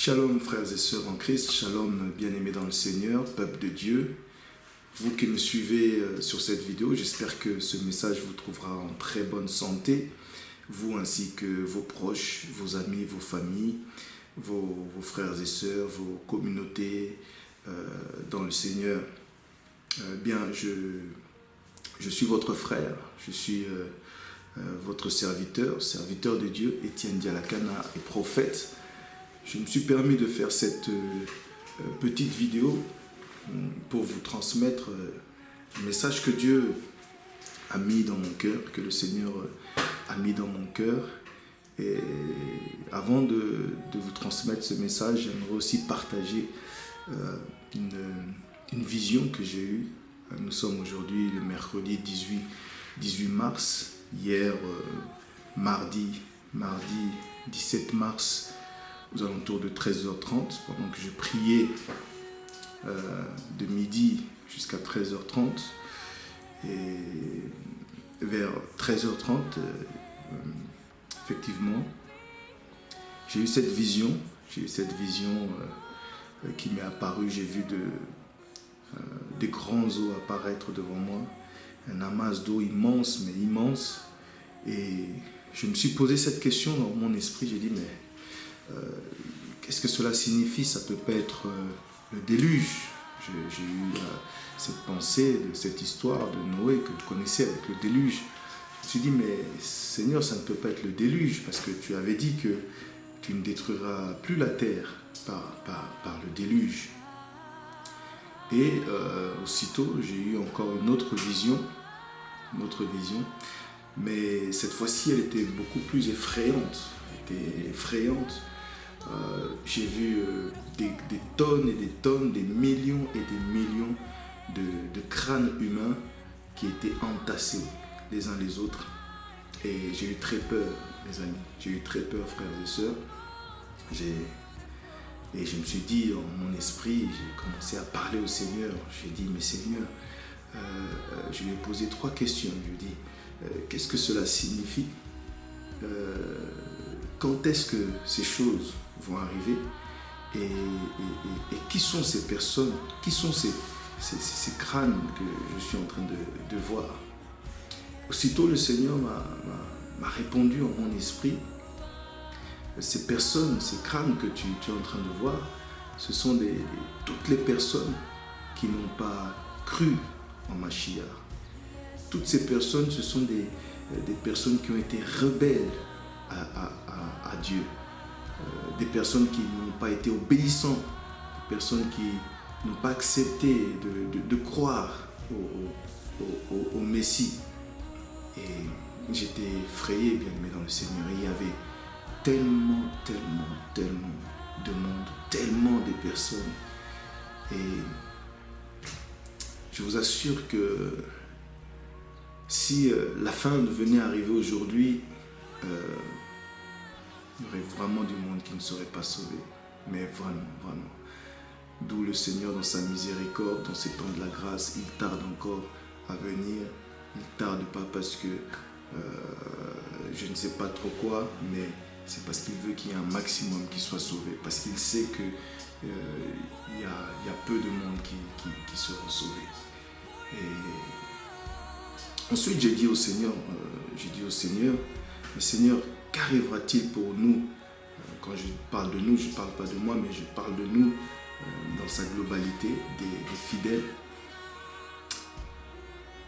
Shalom frères et sœurs en Christ, shalom bien-aimés dans le Seigneur, peuple de Dieu. Vous qui me suivez sur cette vidéo, j'espère que ce message vous trouvera en très bonne santé, vous ainsi que vos proches, vos amis, vos familles, vos frères et sœurs, vos communautés dans le Seigneur. Je suis votre frère, je suis votre serviteur de Dieu, Étienne Dialakana et prophète. Je me suis permis de faire cette petite vidéo pour vous transmettre un message que Dieu a mis dans mon cœur, que le Seigneur a mis dans mon cœur. Et avant de vous transmettre ce message, j'aimerais aussi partager une vision que j'ai eue. Nous sommes aujourd'hui le mercredi 18 mars. Hier, mardi 17 mars, aux alentours de 13h30, pendant que je priais de midi jusqu'à 13h30. Et vers 13h30, effectivement, j'ai eu cette vision. Qui m'est apparue. J'ai vu des grands eaux apparaître devant moi, un amas d'eau immense, mais immense. Et je me suis posé cette question dans mon esprit. J'ai dit, mais qu'est-ce que cela signifie? Ça peut pas être le déluge. J'ai eu cette pensée de cette histoire de Noé que vous connaissez avec le déluge. Je me suis dit, mais Seigneur, ça ne peut pas être le déluge, parce que tu avais dit que tu ne détruiras plus la terre par le déluge. Et aussitôt, j'ai eu encore une autre vision, mais cette fois-ci, elle était beaucoup plus effrayante. J'ai vu des tonnes et des tonnes, des millions et des millions de crânes humains qui étaient entassés les uns les autres. Et j'ai eu très peur, mes amis. J'ai eu très peur, frères et sœurs. Et je me suis dit, en mon esprit, j'ai commencé à parler au Seigneur. J'ai dit, mais Seigneur, je lui ai posé 3 questions. Je lui ai dit, qu'est-ce que cela signifie? Quand est-ce que ces choses vont arriver? Et qui sont ces personnes? Qui sont ces crânes que je suis en train de voir? Aussitôt, le Seigneur m'a répondu en mon esprit. Ces personnes, ces crânes que tu es en train de voir, ce sont toutes les personnes qui n'ont pas cru en Mashiach. Toutes ces personnes, ce sont des personnes qui ont été rebelles à Dieu. Des personnes qui n'ont pas été obéissantes, des personnes qui n'ont pas accepté de croire au Messie. Et j'étais effrayé, bien-aimé dans le Seigneur. Et il y avait tellement de monde, tellement de personnes. Et je vous assure que si la fin venait arriver aujourd'hui, il y aurait vraiment du monde qui ne serait pas sauvé. Mais vraiment. D'où le Seigneur, dans sa miséricorde, dans ses temps de la grâce, il tarde encore à venir. Il tarde pas parce que je ne sais pas trop quoi, mais c'est parce qu'il veut qu'il y ait un maximum qui soit sauvé. Parce qu'il sait qu'il y a peu de monde qui seront sauvés. Et ensuite, j'ai dit au Seigneur, mais Seigneur, qu'arrivera-t-il pour nous? Quand je parle de nous, je ne parle pas de moi, mais je parle de nous dans sa globalité, des fidèles.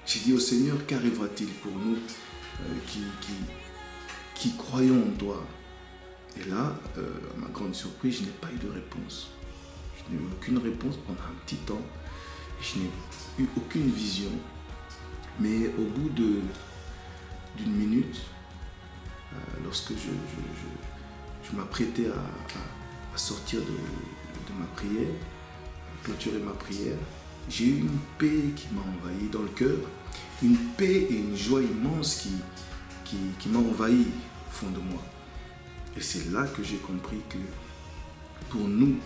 J'ai dit au Seigneur, qu'arrivera-t-il pour nous qui croyons en toi? Et là, à ma grande surprise, je n'ai pas eu de réponse. Je n'ai eu aucune réponse pendant un petit temps. Je n'ai eu aucune vision. Mais au bout d'une minute, lorsque je m'apprêtais à sortir de ma prière, à clôturer ma prière, j'ai eu une paix qui m'a envahi dans le cœur, une paix et une joie immense qui m'a envahi au fond de moi. Et c'est là que j'ai compris que pour nous,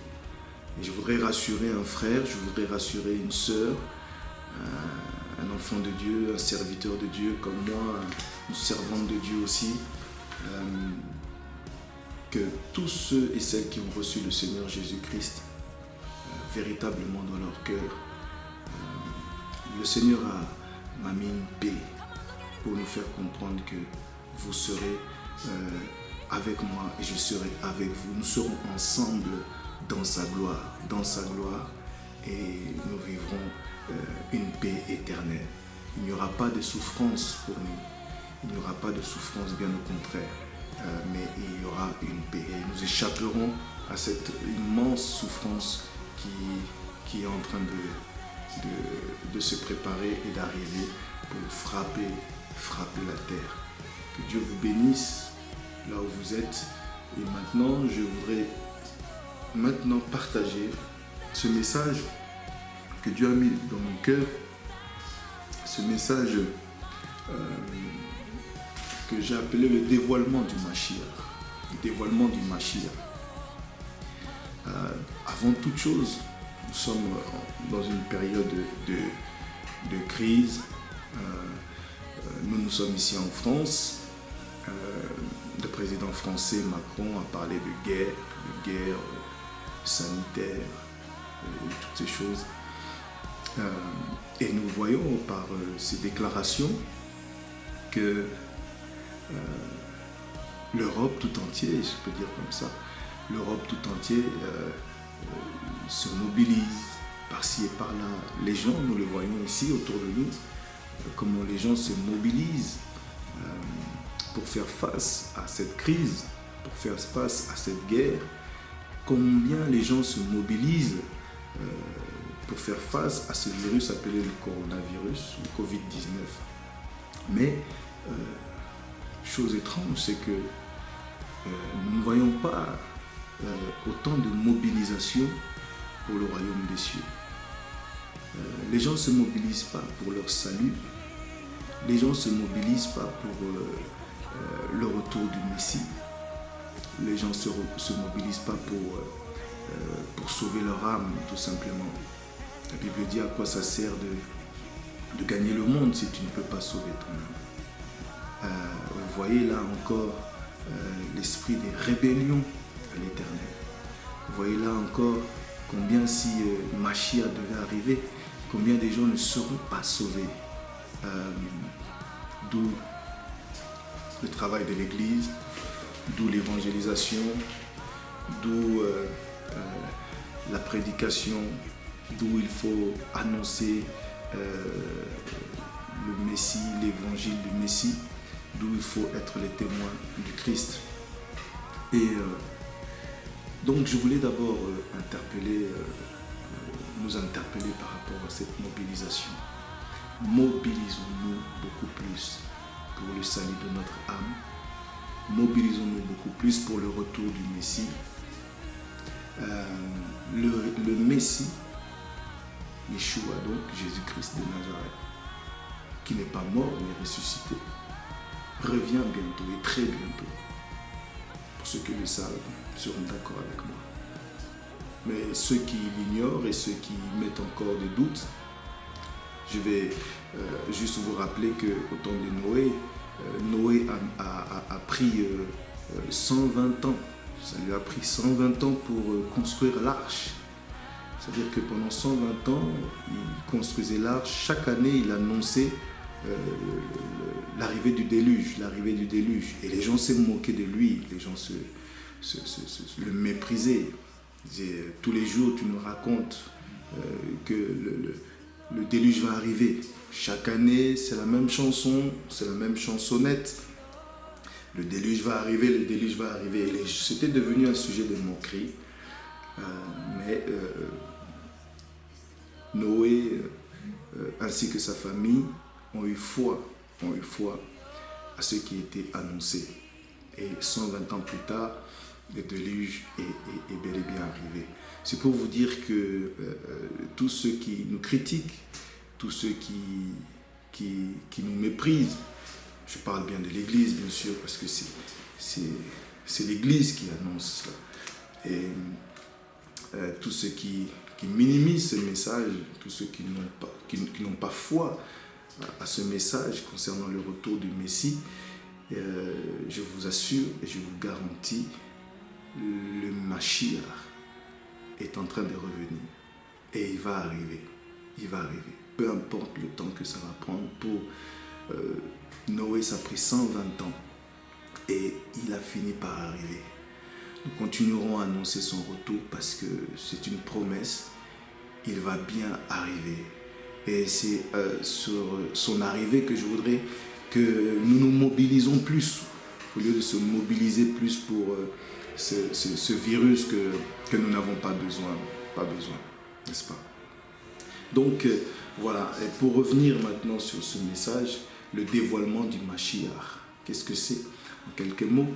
et je voudrais rassurer un frère, je voudrais rassurer une sœur, un enfant de Dieu, un serviteur de Dieu comme moi, une servante de Dieu aussi, que tous ceux et celles qui ont reçu le Seigneur Jésus-Christ véritablement dans leur cœur, le Seigneur m'a mis une paix pour nous faire comprendre que vous serez avec moi et je serai avec vous. Nous serons ensemble dans sa gloire, et nous vivrons une paix éternelle. Il n'y aura pas de souffrance pour nous, il n'y aura pas de souffrance, bien au contraire, mais il y aura une paix et nous échapperons à cette immense souffrance qui est en train de se préparer et d'arriver pour frapper la terre. Que Dieu vous bénisse là où vous êtes. Et maintenant, je voudrais partager ce message que Dieu a mis dans mon cœur, ce message que j'ai appelé le dévoilement du Mashiach. Le dévoilement du Mashiach. Avant toute chose, nous sommes dans une période de crise. Nous sommes ici en France. Le président français Macron a parlé de guerre sanitaire, toutes ces choses. Et nous voyons par ces déclarations que l'Europe tout entière, je peux dire comme ça, l'Europe tout entière se mobilise par-ci et par-là. Les gens, nous le voyons ici autour de nous, comment les gens se mobilisent pour faire face à cette crise, pour faire face à cette guerre. Combien les gens se mobilisent pour faire face à ce virus appelé le coronavirus, le Covid-19. Mais, chose étrange, c'est que nous ne voyons pas autant de mobilisation pour le royaume des cieux. Les gens ne se mobilisent pas pour leur salut. Les gens ne se mobilisent pas pour le retour du Messie. Les gens ne se mobilisent pas pour sauver leur âme, tout simplement. La Bible dit à quoi ça sert de gagner le monde si tu ne peux pas sauver ton âme. Vous voyez là encore l'esprit des rébellions à l'Éternel. Vous voyez là encore combien si Mashiach devait arriver, combien des gens ne seront pas sauvés. D'où le travail de l'Église, d'où l'évangélisation, d'où la prédication, d'où il faut annoncer le Messie, l'évangile du Messie, d'où il faut être les témoins du Christ. Et donc je voulais d'abord nous interpeller par rapport à cette mobilisation. Mobilisons-nous beaucoup plus pour le salut de notre âme. Mobilisons-nous beaucoup plus pour le retour du Messie. Le Messie, Yeshua donc, Jésus-Christ de Nazareth, qui n'est pas mort mais ressuscité, revient bientôt et très bientôt. Pour ceux qui le savent, seront d'accord avec moi. Mais ceux qui l'ignorent et ceux qui mettent encore des doutes, je vais juste vous rappeler qu'au temps de Noé, Noé a pris 120 ans. Ça lui a pris 120 ans pour construire l'arche. C'est-à-dire que pendant 120 ans, il construisait l'arche. Chaque année, il annonçait l'arrivée du déluge. Et les gens se moquaient de lui. Les gens le méprisaient. Tous les jours, tu nous racontes que le déluge va arriver. Chaque année, c'est la même chanson, c'est la même chansonnette. Le déluge va arriver. Et c'était devenu un sujet de moquerie. Mais Noé, ainsi que sa famille, ont eu foi à ce qui était annoncé. Et 120 ans plus tard, le déluge est bel et bien arrivé. C'est pour vous dire que tous ceux qui nous critiquent, tous ceux qui nous méprisent, je parle bien de l'Église, bien sûr, parce que c'est l'Église qui annonce cela. Et tous ceux qui minimisent ce message, tous ceux qui n'ont pas foi à ce message concernant le retour du Messie, je vous assure et je vous garantis le Mashiach est en train de revenir. Et il va arriver. Il va arriver. Peu importe le temps que ça va prendre. Pour Noé, ça a pris 120 ans. Et il a fini par arriver. Nous continuerons à annoncer son retour parce que c'est une promesse. Il va bien arriver. Et c'est sur son arrivée que je voudrais que nous nous mobilisons plus, au lieu de se mobiliser plus pour ce virus que nous n'avons pas besoin, n'est-ce pas? Donc voilà, et pour revenir maintenant sur ce message, le dévoilement du Mashiach, qu'est-ce que c'est? En quelques mots,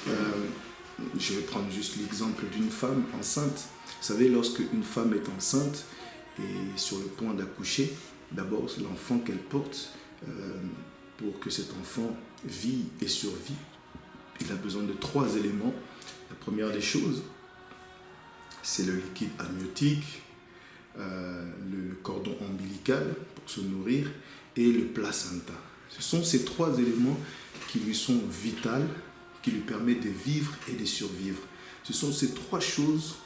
je vais prendre juste l'exemple d'une femme enceinte. Vous savez, lorsque une femme est enceinte et sur le point d'accoucher, d'abord l'enfant qu'elle porte, pour que cet enfant vit et survit, il a besoin de 3 éléments. La première des choses, c'est le liquide amniotique, le cordon ombilical pour se nourrir et le placenta. Ce sont ces 3 éléments qui lui sont vitales, qui lui permettent de vivre et de survivre. Ce sont ces 3 choses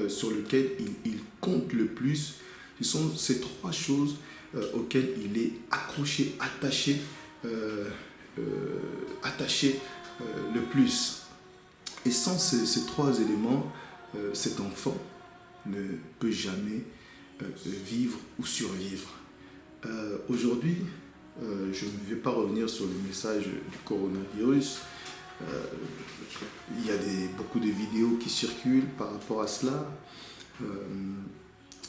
sur lesquelles il compte le plus. Ce sont ces 3 choses auxquelles il est accroché, attaché le plus. Et sans ces 3 éléments, cet enfant ne peut jamais vivre ou survivre. Aujourd'hui, je ne vais pas revenir sur le message du coronavirus. Il y a beaucoup de vidéos qui circulent par rapport à cela.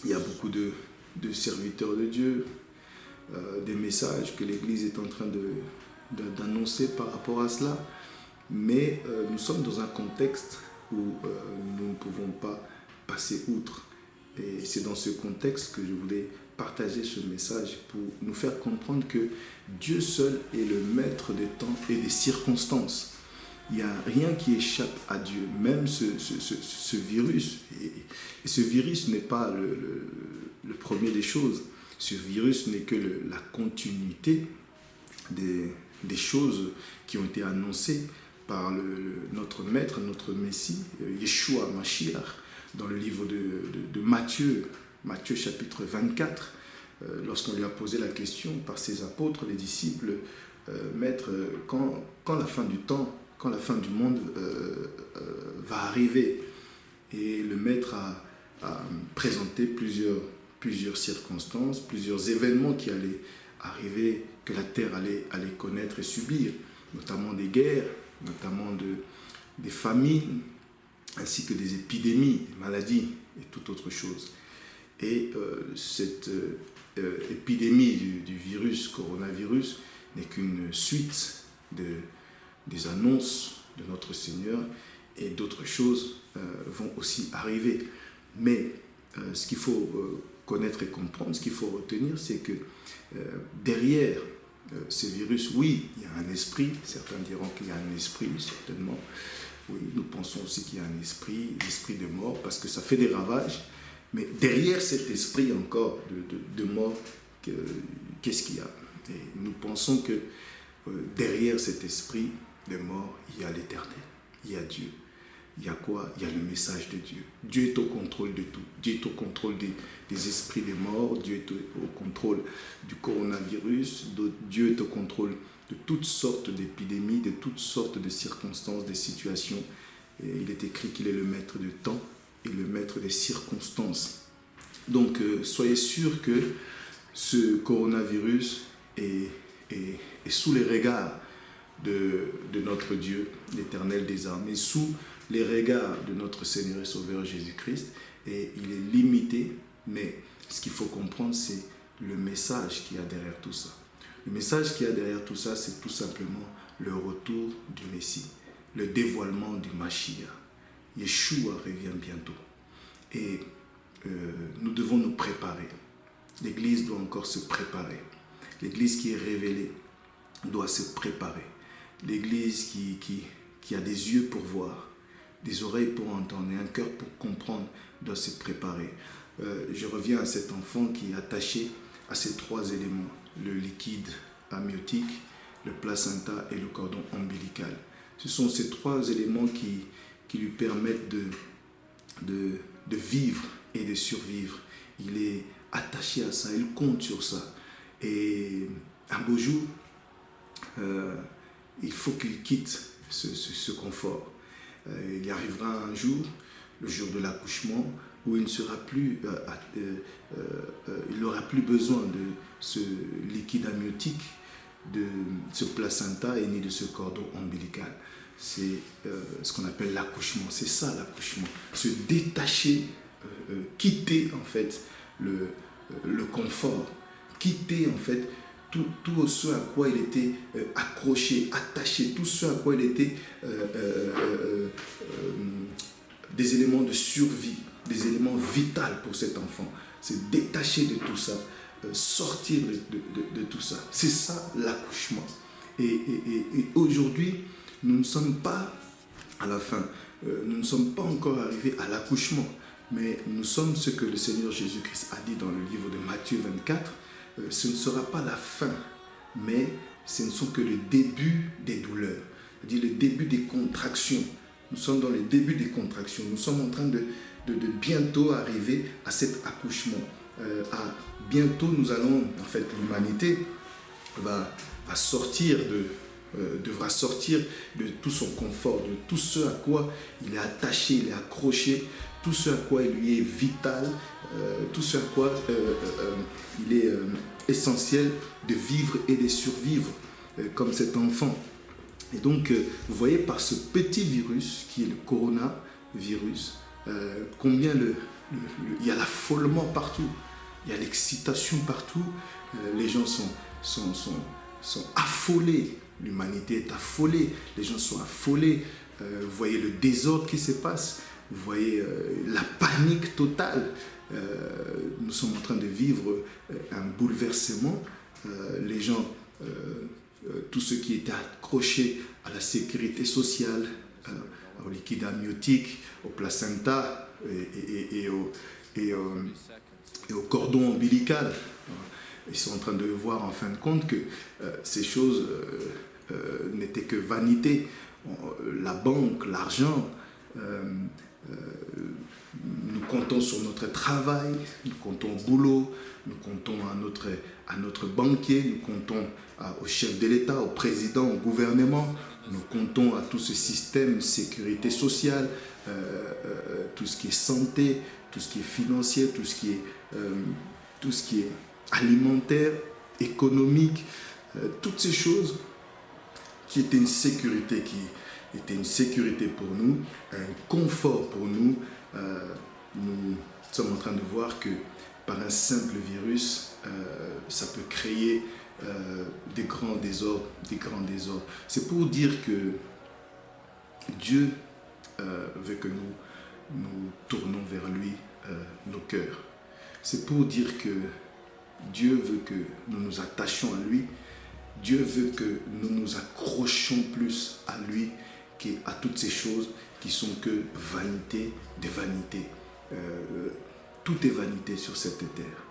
Il y a beaucoup de serviteurs de Dieu, des messages que l'Église est en train d'annoncer par rapport à cela. Mais nous sommes dans un contexte où nous ne pouvons pas passer outre. Et c'est dans ce contexte que je voulais partager ce message pour nous faire comprendre que Dieu seul est le maître des temps et des circonstances. Il n'y a rien qui échappe à Dieu, même ce virus. Et ce virus n'est pas le premier des choses. Ce virus n'est que la continuité des choses qui ont été annoncées par notre maître, notre Messie, Yeshua Mashiach, dans le livre de Matthieu, Matthieu chapitre 24, lorsqu'on lui a posé la question par ses apôtres, les disciples, Maître, quand la fin du temps, quand la fin du monde va arriver? Et le Maître a présenté plusieurs circonstances, plusieurs événements qui allaient arriver, que la terre allait connaître et subir, notamment des guerres, notamment des famines, ainsi que des épidémies, des maladies et toute autre chose. Et cette épidémie du virus, coronavirus, n'est qu'une suite des annonces de notre Seigneur, et d'autres choses vont aussi arriver. Mais ce qu'il faut connaître et comprendre, ce qu'il faut retenir, c'est que derrière ces virus, oui, il y a un esprit. Certains diront qu'il y a un esprit, certainement. Oui, nous pensons aussi qu'il y a un esprit, l'esprit de mort, parce que ça fait des ravages. Mais derrière cet esprit encore de mort, qu'est-ce qu'il y a? Et nous pensons que derrière cet esprit de mort, il y a l'Éternel, il y a Dieu. Il y a quoi? Il y a le message de Dieu. Dieu est au contrôle de tout. Dieu est au contrôle des esprits des morts. Dieu est au contrôle du coronavirus. Dieu est au contrôle de toutes sortes d'épidémies, de toutes sortes de circonstances, de situations. Et il est écrit qu'il est le maître du temps et le maître des circonstances. Donc, soyez sûrs que ce coronavirus est sous les regards de notre Dieu, l'Éternel des armées, sous les regards de notre Seigneur et Sauveur Jésus-Christ, et il est limité, mais ce qu'il faut comprendre, c'est le message qu'il y a derrière tout ça. Le message qu'il y a derrière tout ça, c'est tout simplement le retour du Messie, le dévoilement du Mashiach. Yeshua revient bientôt. Et nous devons nous préparer. L'Église doit encore se préparer. L'Église qui est révélée doit se préparer. L'Église qui a des yeux pour voir, des oreilles pour entendre et un cœur pour comprendre doit se préparer. Je reviens à cet enfant qui est attaché à ces 3 éléments, le liquide amniotique, le placenta et le cordon ombilical. Ce sont ces 3 éléments qui qui lui permettent de vivre et de survivre. Il est attaché à ça, il compte sur ça. Et un beau jour, il faut qu'il quitte ce confort. Il y arrivera un jour, le jour de l'accouchement, où il ne sera plus, il n'aura plus besoin de ce liquide amniotique, de ce placenta et ni de ce cordon ombilical. C'est ce qu'on appelle l'accouchement. C'est ça l'accouchement. Se détacher, quitter en fait le confort, quitter en fait tout ce à quoi il était accroché, attaché, tout ce à quoi il était des éléments de survie, des éléments vitaux pour cet enfant. Se détacher de tout ça, sortir de tout ça. C'est ça l'accouchement. Et aujourd'hui, nous ne sommes pas à la fin, nous ne sommes pas encore arrivés à l'accouchement, mais nous sommes ce que le Seigneur Jésus-Christ a dit dans le livre de Matthieu 24. Ce ne sera pas la fin, mais ce ne sont que le début des douleurs, c'est-à-dire le début des contractions. Nous sommes dans le début des contractions. Nous sommes en train de bientôt arriver à cet accouchement. Bientôt, nous allons, en fait, l'humanité va sortir devra sortir de tout son confort, de tout ce à quoi il est attaché, il est accroché, tout ce à quoi il lui est vital, tout ce à quoi il est essentiel de vivre et de survivre comme cet enfant. Et donc, vous voyez, par ce petit virus qui est le coronavirus, combien il y a l'affolement partout, il y a l'excitation partout, les gens sont affolés, l'humanité est affolée, les gens sont affolés, vous voyez le désordre qui se passe, vous voyez la panique totale, nous sommes en train de vivre un bouleversement, les gens, tous ceux qui étaient accrochés à la sécurité sociale, au liquide amniotique, au placenta et au cordon ombilical, ils sont en train de voir en fin de compte que ces choses n'étaient que vanité. La banque, l'argent, nous comptons sur notre travail, nous comptons au boulot, nous comptons à notre banquier, nous comptons au chef de l'État, au président, au gouvernement, nous comptons à tout ce système de sécurité sociale, tout ce qui est santé, tout ce qui est financier, tout ce qui est alimentaire, économique, toutes ces choses qui étaient une sécurité, pour nous, un confort pour nous. Nous sommes en train de voir que par un simple virus, ça peut créer des grands désordres, C'est pour dire que Dieu veut que nous tournons vers lui nos cœurs. C'est pour dire que Dieu veut que nous nous attachions à lui. Dieu veut que nous nous accrochions plus à lui qu'à toutes ces choses qui sont que vanité des vanités. Tout est vanité sur cette terre.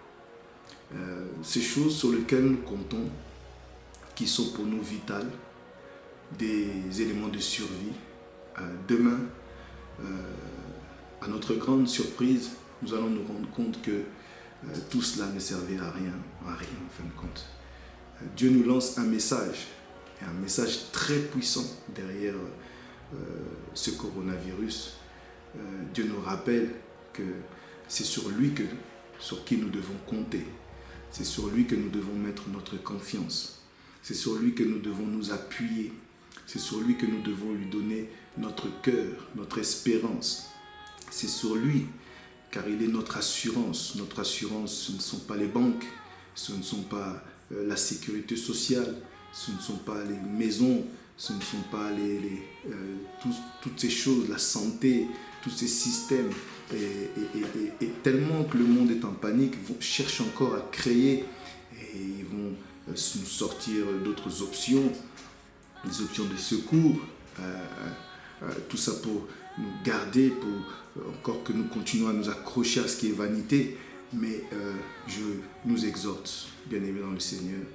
Ces choses sur lesquelles nous comptons, qui sont pour nous vitales, des éléments de survie. Demain, à notre grande surprise, nous allons nous rendre compte que tout cela ne servait à rien en fin de compte. Dieu nous lance un message, et un message très puissant derrière ce coronavirus. Dieu nous rappelle que c'est sur lui sur qui nous devons compter. C'est sur lui que nous devons mettre notre confiance. C'est sur lui que nous devons nous appuyer. C'est sur lui que nous devons lui donner notre cœur, notre espérance. C'est sur lui, car il est notre assurance. Notre assurance, ce ne sont pas les banques, ce ne sont pas la sécurité sociale, ce ne sont pas les maisons, ce ne sont pas toutes ces choses, la santé, tous ces systèmes. Et tellement que le monde est en panique, ils cherchent encore à créer et ils vont nous sortir d'autres options, des options de secours, tout ça pour nous garder, pour encore que nous continuons à nous accrocher à ce qui est vanité. Mais je nous exhorte, bien aimés dans le Seigneur,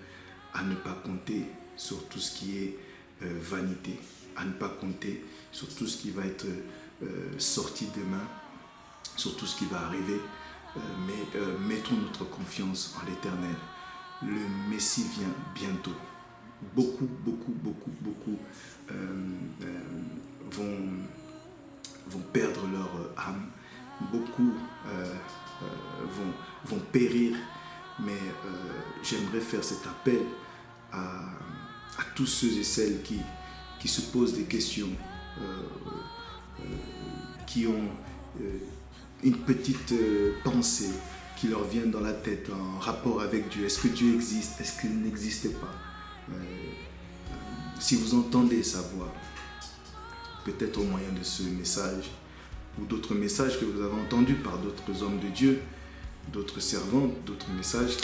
à ne pas compter sur tout ce qui est vanité, à ne pas compter sur tout ce qui va être sortie demain, sur tout ce qui va arriver, mais mettons notre confiance en l'Éternel. Le Messie vient bientôt. Beaucoup vont perdre leur âme. Beaucoup vont périr. Mais j'aimerais faire cet appel à tous ceux et celles qui se posent des questions, qui ont une petite pensée qui leur vient dans la tête en rapport avec Dieu. Est-ce que Dieu existe? Est-ce qu'il n'existe pas? Si vous entendez sa voix, peut-être au moyen de ce message ou d'autres messages que vous avez entendus par d'autres hommes de Dieu, d'autres servants, d'autres messages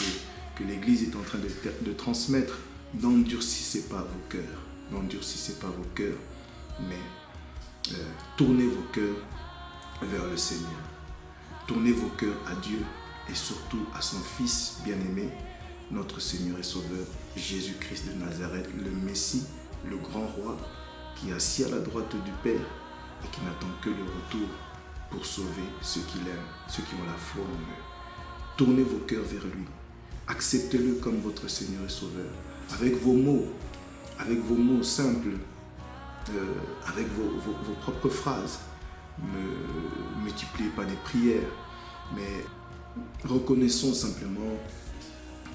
que l'Église est en train de transmettre, n'endurcissez pas vos cœurs. N'endurcissez pas vos cœurs, mais tournez vos cœurs vers le Seigneur. Tournez vos cœurs à Dieu et surtout à son Fils bien-aimé, notre Seigneur et Sauveur, Jésus-Christ de Nazareth, le Messie, le grand roi, qui est assis à la droite du Père et qui n'attend que le retour pour sauver ceux qu'il aime, ceux qui ont la foi en eux. Tournez vos cœurs vers lui. Acceptez-le comme votre Seigneur et Sauveur. Avec vos mots simples, avec vos propres phrases. Ne multipliez pas des prières, mais reconnaissons simplement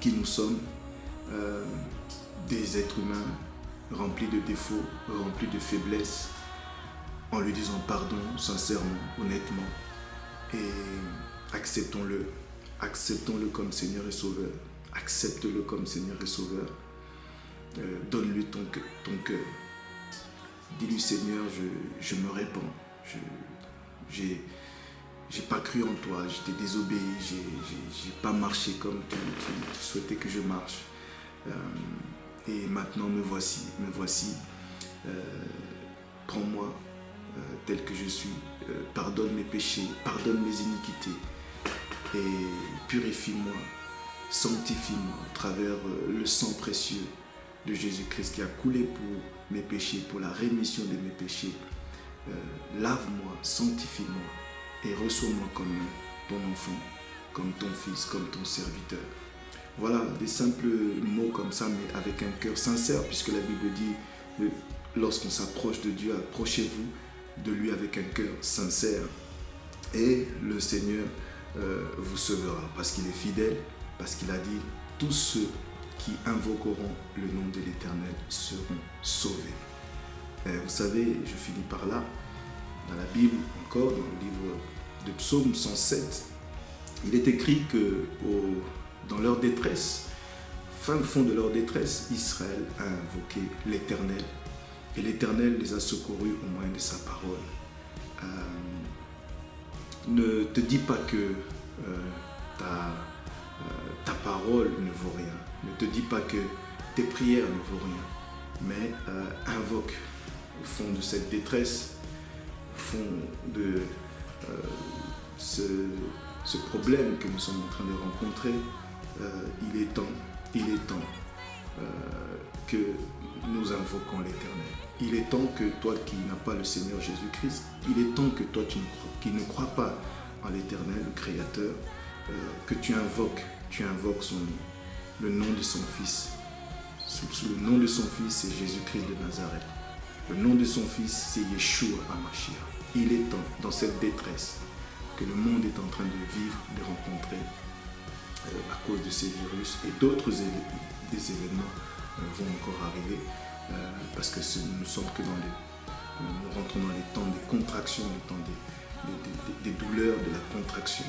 qui nous sommes, des êtres humains remplis de défauts, remplis de faiblesses, en lui disant pardon sincèrement, honnêtement, et acceptons-le comme Seigneur et Sauveur, accepte-le comme Seigneur et Sauveur, donne-lui ton cœur, dis-lui Seigneur, je me répands, j'ai pas cru en toi, je t'ai désobéi, j'ai pas marché comme tu souhaitais que je marche. Et maintenant me voici. Prends-moi tel que je suis. Pardonne mes péchés, pardonne mes iniquités. Et purifie-moi, sanctifie-moi à travers le sang précieux de Jésus-Christ qui a coulé pour mes péchés, pour la rémission de mes péchés. Lave-moi, sanctifie-moi et reçois-moi comme ton enfant, comme ton fils, comme ton serviteur. Voilà, des simples mots comme ça, mais avec un cœur sincère, puisque la Bible dit, lorsqu'on s'approche de Dieu, approchez-vous de lui avec un cœur sincère. Et le Seigneur vous sauvera, parce qu'il est fidèle, parce qu'il a dit, tous ceux qui invoqueront le nom de l'Éternel seront sauvés. Vous savez, je finis par là, dans la Bible, encore dans le livre de Psaume 107, il est écrit que dans leur détresse, fin fond de leur détresse, Israël a invoqué l'Éternel et l'Éternel les a secourus au moyen de sa parole. Ne te dis pas que ta parole ne vaut rien. Ne te dis pas que tes prières ne vaut rien. Mais invoque au fond de cette détresse, au fond de ce problème que nous sommes en train de rencontrer. Il est temps que nous invoquons l'Éternel. Il est temps que toi qui n'as pas le Seigneur Jésus-Christ, il est temps que toi qui ne crois pas en l'Éternel, le Créateur, que tu invoques le nom de son Fils. Le nom de son Fils, c'est Jésus-Christ de Nazareth. Le nom de son Fils, c'est Yeshua HaMashiach. Il est temps, dans cette détresse que le monde est en train de vivre, de rencontrer, à cause de ces virus et d'autres des événements vont encore arriver parce que nous sommes que nous rentrons dans les temps des contractions, les temps des douleurs, de la contraction.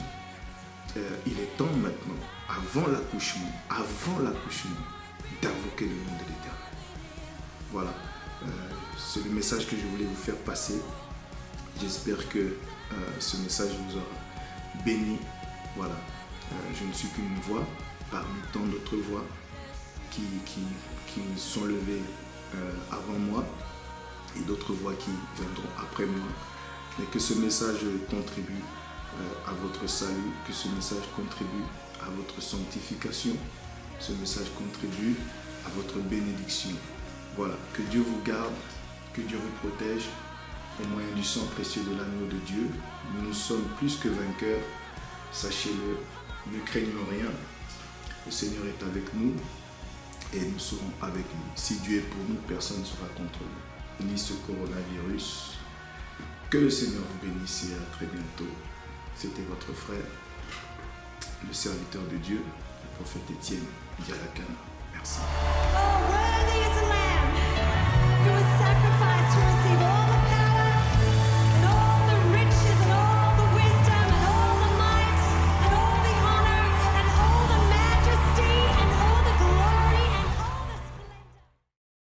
Il est temps maintenant, avant l'accouchement, d'invoquer le nom de l'Éternel. Voilà, c'est le message que je voulais vous faire passer. J'espère que ce message vous aura béni. Voilà. Je ne suis qu'une voix parmi tant d'autres voix qui sont levées avant moi et d'autres voix qui viendront après moi. Mais que ce message contribue à votre salut, que ce message contribue à votre sanctification, ce message contribue à votre bénédiction. Voilà, que Dieu vous garde, que Dieu vous protège au moyen du sang précieux de l'agneau de Dieu. Nous sommes plus que vainqueurs, sachez-le, ne craignons rien. Le Seigneur est avec nous et nous serons avec lui. Si Dieu est pour nous, personne ne sera contre nous, ni ce coronavirus. Que le Seigneur vous bénisse et à très bientôt. C'était votre frère, le serviteur de Dieu, le prophète Étienne Dialakana. Merci.